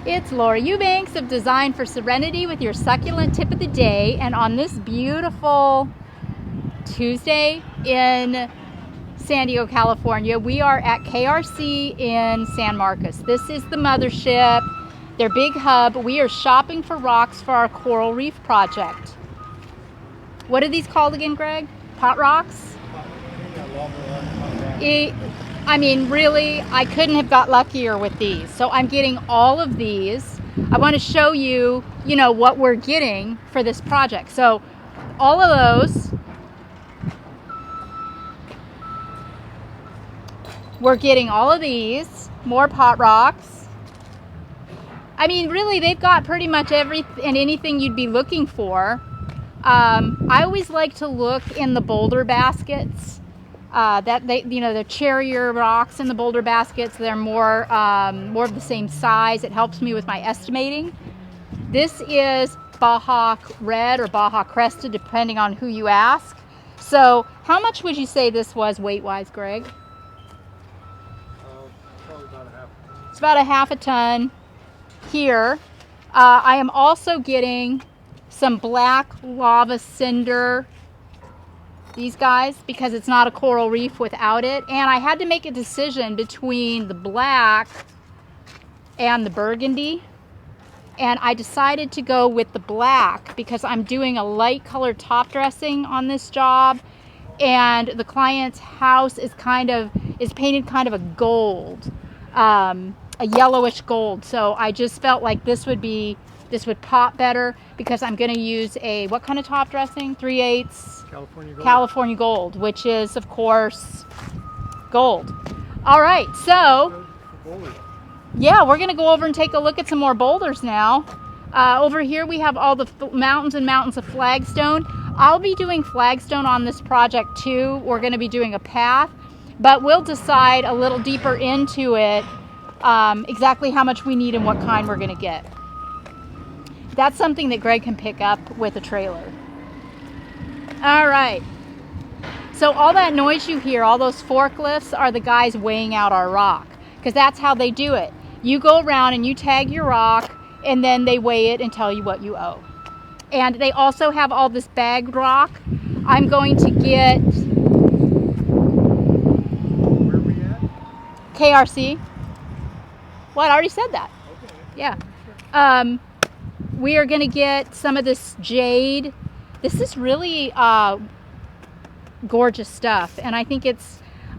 It's Laura Eubanks of Design for Serenity with your succulent tip of the day. And on this beautiful Tuesday in San Diego, California, we are at KRC in San Marcos. This is the mothership, their big hub. We are shopping for rocks for our coral reef project. What are these called again, Greg? Pot rocks? I mean, really, I couldn't have got luckier with these. So I'm getting all of these. I want to show you, what we're getting for this project. So all of those, we're getting all of these, more pot rocks. I mean, really, they've got pretty much everything and anything you'd be looking for. I always like to look in the Boulder Baskets. The cherrier rocks in the Boulder Baskets, they're more of the same size. It helps me with my estimating. This is Baja Red or Baja Crested, depending on who you ask. So how much would you say this was weight-wise, Greg? Probably about a half a ton. It's about a half a ton here. I am also getting some black lava cinder, these guys, because it's not a coral reef without it. And I had to make a decision between the black and the burgundy. And I decided to go with the black because I'm doing a light colored top dressing on this job. And the client's house is painted kind of a gold, a yellowish gold. So I just felt like this would pop better because I'm going to use what kind of top dressing? 3/8 California gold, which is, of course, gold. All right, so yeah, we're going to go over and take a look at some more boulders now. Over here we have all the mountains and mountains of flagstone. I'll be doing flagstone on this project too. We're going to be doing a path, but we'll decide a little deeper into it exactly how much we need and what kind we're going to get. That's something that Greg can pick up with a trailer. All right. So all that noise you hear, all those forklifts, are the guys weighing out our rock, because that's how they do it. You go around and you tag your rock, and then they weigh it and tell you what you owe. And they also have all this bagged rock. I'm going to get... Where are we at? KRC. What? I already said that. Okay. Yeah. We are going to get some of this Jade. This is really gorgeous stuff. And I think I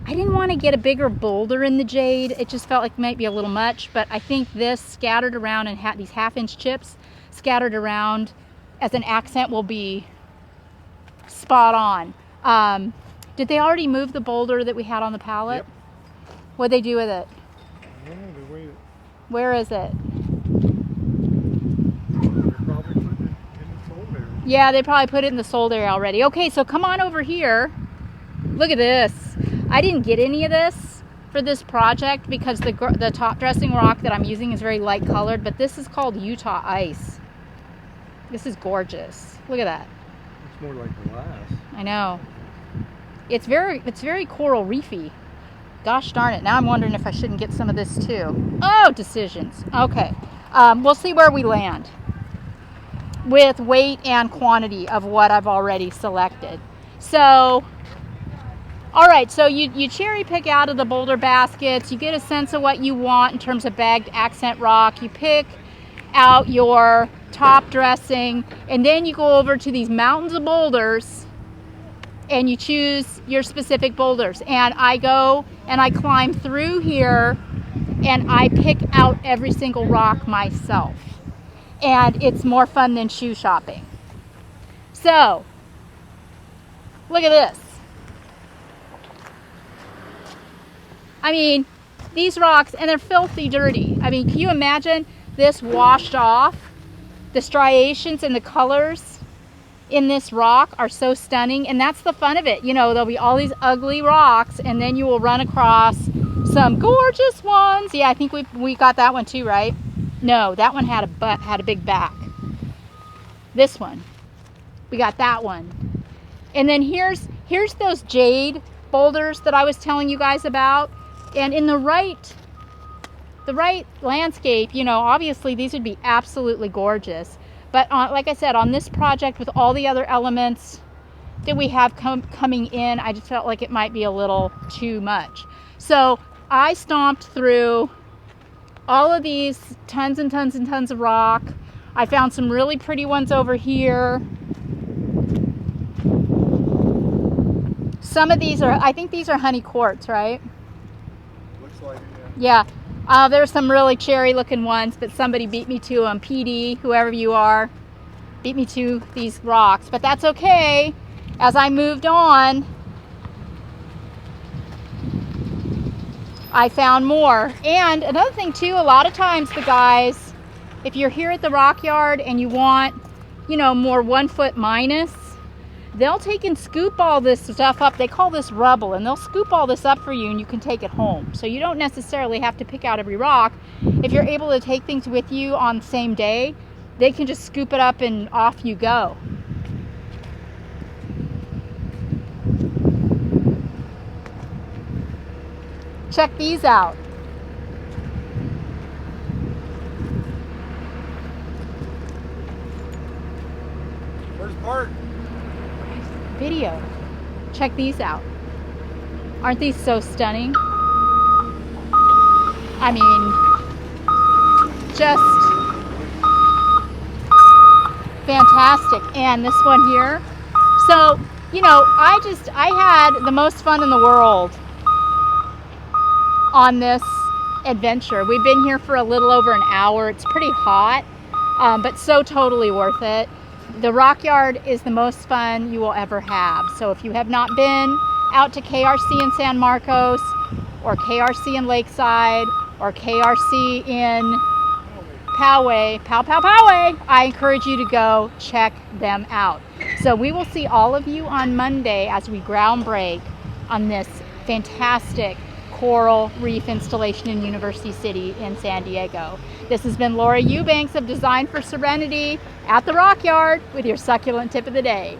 didn't want to get a bigger boulder in the Jade. It just felt like it might be a little much. But I think this scattered around and these half-inch chips scattered around as an accent will be spot on. Did they already move the boulder that we had on the pallet? Yep. What'd they do with it? I don't know, they weighed it. Where is it? Yeah, they probably put it in the sold area already. Okay, so come on over here. Look at this. I didn't get any of this for this project because the top dressing rock that I'm using is very light colored, but this is called Utah Ice. This is gorgeous. Look at that. It's more like glass. I know. It's very coral reefy. Gosh darn it. Now I'm wondering if I shouldn't get some of this too. Oh, decisions. Okay. We'll see where we land with weight and quantity of what I've already selected. So, all right, so you cherry pick out of the Boulder Baskets. You get a sense of what you want in terms of bagged accent rock. You pick out your top dressing, and then you go over to these mountains of boulders and you choose your specific boulders. And I go and I climb through here and I pick out every single rock myself. And it's more fun than shoe shopping. So, look at this. I mean, these rocks, and they're filthy dirty. I mean, can you imagine this washed off? The striations and the colors in this rock are so stunning, and that's the fun of it. There'll be all these ugly rocks, and then you will run across some gorgeous ones. Yeah, I think we got that one too, right? No, that one had a big back. This one, we got that one. And then here's those Jade boulders that I was telling you guys about. And in the right the right landscape, you know, obviously these would be absolutely gorgeous. But like I said, on this project with all the other elements that we have coming in, I just felt like it might be a little too much. So I stomped through all of these tons and tons and tons of rock. I found some really pretty ones over here. Some of these are, I think these are honey quartz, right? Looks like it, yeah. Yeah. There's some really cherry looking ones, but somebody beat me to them. PD, whoever you are, beat me to these rocks. But that's okay. As I moved on, I found more. And another thing too, a lot of times the guys, if you're here at the Rockyard and you want, you know, more 1 foot minus, they'll take and scoop all this stuff up. They call this rubble, and they'll scoop all this up for you and you can take it home. So you don't necessarily have to pick out every rock. If you're able to take things with you on the same day, they can just scoop it up and off you go. Check these out. Where's Bart? Video. Check these out. Aren't these so stunning? I mean, just fantastic. And this one here. So, you know, I had the most fun in the world on this adventure. We've been here for a little over an hour. It's pretty hot, but so totally worth it. The Rockyard is the most fun you will ever have. So if you have not been out to KRC in San Marcos, or KRC in Lakeside, or KRC in Poway, I encourage you to go check them out. So we will see all of you on Monday as we ground break on this fantastic coral reef installation in University City in San Diego. This has been Laura Eubanks of Design for Serenity at the Rockyard with your succulent tip of the day.